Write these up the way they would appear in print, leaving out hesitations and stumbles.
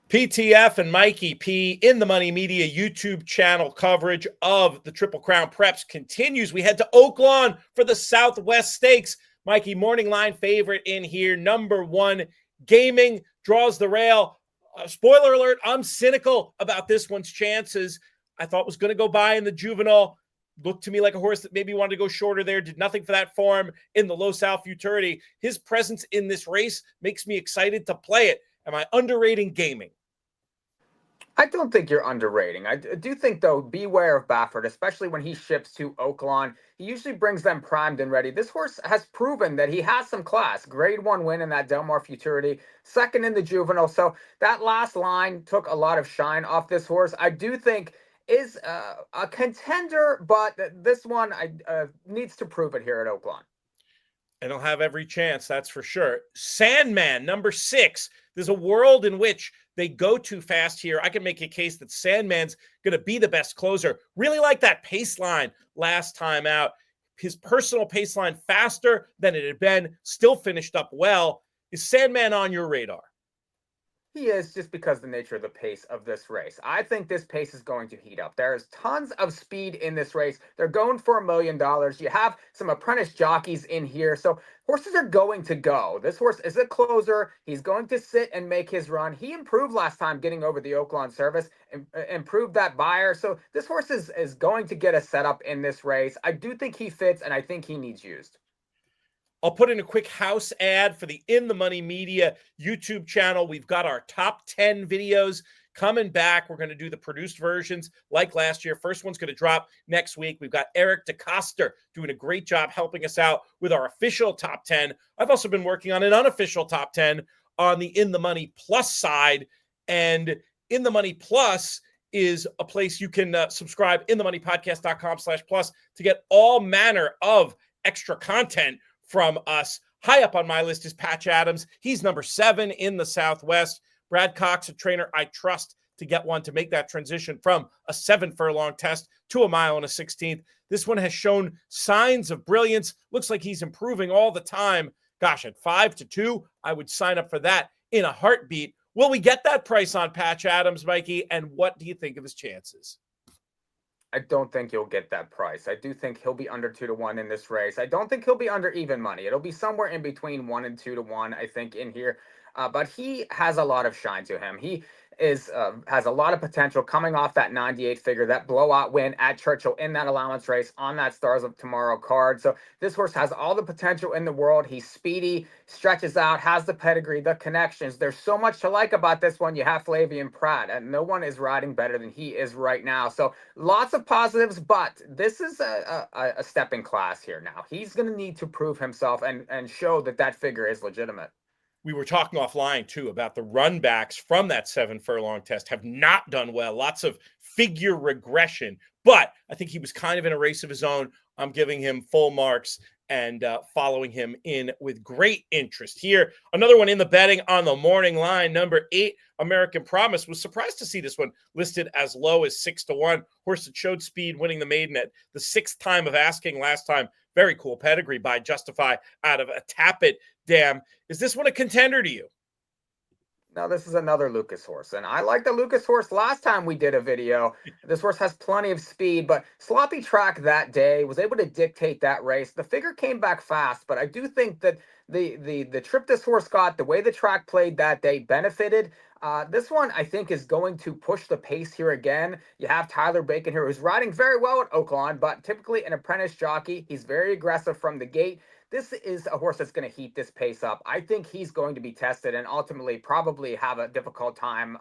PTF and Mikee P in the Money Media YouTube channel coverage of the Triple Crown Preps continues. We head to Oaklawn for the Southwest Stakes. Mikey, morning line favorite in here. Number one, Gaming draws the rail. Spoiler alert, I'm cynical about this one's chances. I thought was going to go by in the juvenile. Looked to me like a horse that maybe wanted to go shorter there. Did nothing for that form in the Los Al Futurity. His presence in this race makes me excited to play it. Am I underrating Gaming? I don't think you're underrating. I do think, though, beware of Baffert, especially when he ships to Oaklawn. He usually brings them primed and ready. This horse has proven that he has some class. Grade 1 win in that Del Mar Futurity, second in the juvenile. So that last line took a lot of shine off this horse. I do think is a contender, but this one needs to prove it here at Oaklawn. And he'll have every chance, that's for sure. Sandman, number 6. There's a world in which they go too fast here. I can make a case that Sandman's going to be the best closer. Really like that pace line last time out. His personal pace line faster than it had been, still finished up well. Is Sandman on your radar? He is, just because of the nature of the pace of this race. I think this pace is going to heat up. There's tons of speed in this race. They're going for $1 million. You have some apprentice jockeys in here. So horses are going to go. This horse is a closer. He's going to sit and make his run. He improved last time getting over the Oaklawn service, improved that buyer. So this horse is going to get a setup in this race. I do think he fits, and I think he needs used. I'll put in a quick house ad for the In the Money Media YouTube channel. We've got our top 10 videos coming back. We're going to do the produced versions like last year. First one's going to drop next week. We've got Erik doing a great job helping us out with our official top 10. I've also been working on an unofficial top 10 on the In the Money Plus side. And In the Money Plus is a place you can subscribe, inthemoneypodcast.com/plus, to get all manner of extra content from us. High up on my list is Patch Adams. He's number 7 in the Southwest. Brad Cox, a trainer I trust to get one to make that transition from a 7-furlong test to a mile and a 16th. This one has shown signs of brilliance. Looks like he's improving all the time. Gosh, at 5-2, I would sign up for that in a heartbeat. Will we get that price on Patch Adams, Mikey? And what do you think of his chances? I don't think you'll get that price. I do think he'll be under 2-1 in this race. I don't think he'll be under even money. It'll be somewhere in between 1 and 2-1, I think, in here. But he has a lot of shine to him. He has a lot of potential coming off that 98 figure, that blowout win at Churchill in that allowance race on that Stars of Tomorrow card. So this horse has all the potential in the world. He's speedy, stretches out, has the pedigree, the connections. There's so much to like about this one. You have Flavien Prat, and no one is riding better than he is right now. So lots of positives, but this is a step in class here now. He's going to need to prove himself and show that figure is legitimate. We were talking offline, too, about the runbacks from that 7-furlong test have not done well. Lots of figure regression. But I think he was kind of in a race of his own. I'm giving him full marks and following him in with great interest here. Another one in the betting on the morning line, number 8, American Promise. Was surprised to see this one listed as low as 6-1. Horse that showed speed, winning the maiden at the 6th time of asking last time. Very cool pedigree by Justify out of a Tappet Dam. Is this one a contender to you? No, this is another Lucas horse. And I like the Lucas horse last time we did a video. This horse has plenty of speed, but sloppy track that day, was able to dictate that race. The figure came back fast, but I do think that the trip this horse got, the way the track played that day, benefited. This one, I think, is going to push the pace here again. You have Tyler Bacon here, who's riding very well at Oaklawn, but typically an apprentice jockey. He's very aggressive from the gate. This is a horse that's going to heat this pace up. I think he's going to be tested and ultimately probably have a difficult time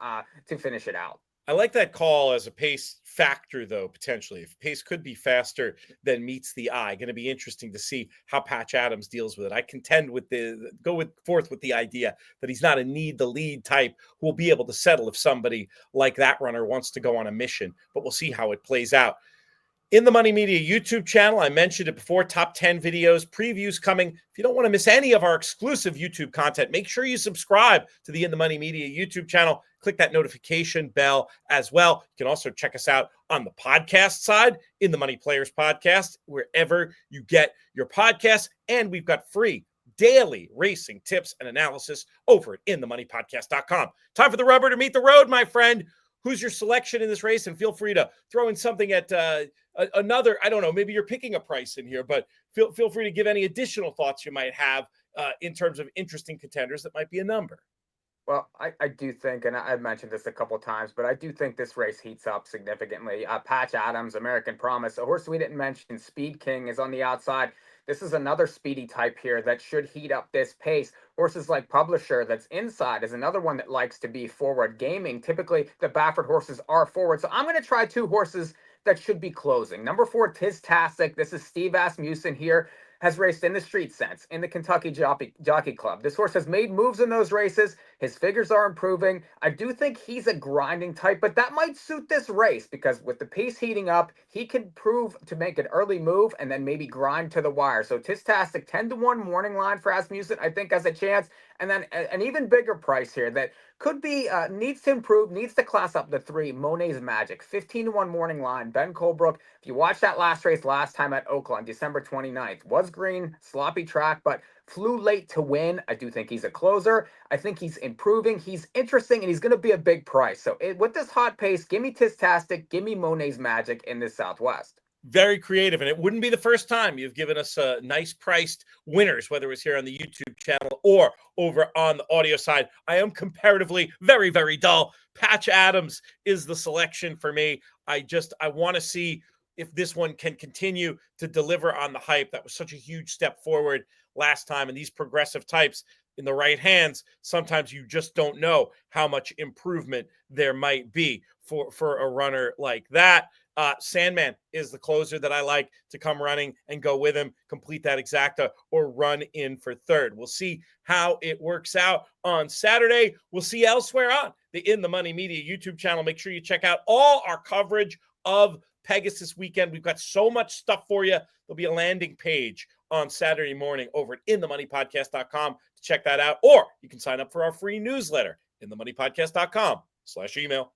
to finish it out. I like that call as a pace factor, though, potentially. If pace could be faster than meets the eye, going to be interesting to see how Patch Adams deals with it. I contend with forth with the idea that he's not a need the lead type who will be able to settle if somebody like that runner wants to go on a mission, but we'll see how it plays out. In the Money Media YouTube channel, I mentioned it before, top 10 videos, previews coming. If you don't want to miss any of our exclusive YouTube content, make sure you subscribe to the In the Money Media YouTube channel. Click that notification bell as well. You can also check us out on the podcast side, In the Money Players Podcast, wherever you get your podcasts. And we've got free daily racing tips and analysis over at inthemoneypodcast.com. Time for the rubber to meet the road, my friend. Who's your selection in this race? And feel free to throw in something at another, I don't know, maybe you're picking a price in here, but feel free to give any additional thoughts you might have in terms of interesting contenders that might be a number. Well, I do think, and I've mentioned this a couple times, but I do think this race heats up significantly. Patch Adams, American Promise, a horse we didn't mention, Speed King, is on the outside. This is another speedy type here that should heat up this pace. Horses like Publisher, that's inside, is another one that likes to be forward gaming. Typically, the Baffert horses are forward. So I'm going to try two horses that should be closing. Number 4, Tiztastic. This is Steve Asmussen here. Has raced in the Street Sense, in the Kentucky Jockey Club. This horse has made moves in those races. His figures are improving. I do think he's a grinding type, but that might suit this race because with the pace heating up, he can prove to make an early move and then maybe grind to the wire. So Tiztastic, 10-1 morning line for Asmussen, I think has a chance. And then an even bigger price here that could be, needs to improve, needs to class up the 3, Monet's Magic, 15-1 morning line, Ben Colebrook. If you watched that last race last time at Oaklawn, December 29th, was green, sloppy track, but flew late to win. I do think he's a closer. I think he's improving. He's interesting, and he's going to be a big price. So with this hot pace, give me Tiztastic, give me Monet's Magic in this Southwest. Very creative, and it wouldn't be the first time you've given us nice priced winners, whether it was here on the YouTube channel or over on the audio side. I am comparatively very, very dull. Patch Adams is the selection for me. I want to see if this one can continue to deliver on the hype. That was such a huge step forward last time, and these progressive types in the right hands, sometimes you just don't know how much improvement there might be for a runner like that. Sandman is the closer that I like to come running and go with him, complete that exacta, or run in for third. We'll see how it works out on Saturday. We'll see elsewhere on the In the Money Media YouTube channel. Make sure you check out all our coverage of Pegasus weekend. We've got so much stuff for you. There'll be a landing page on Saturday morning over at inthemoneypodcast.com to check that out. Or you can sign up for our free newsletter, inthemoneypodcast.com/email.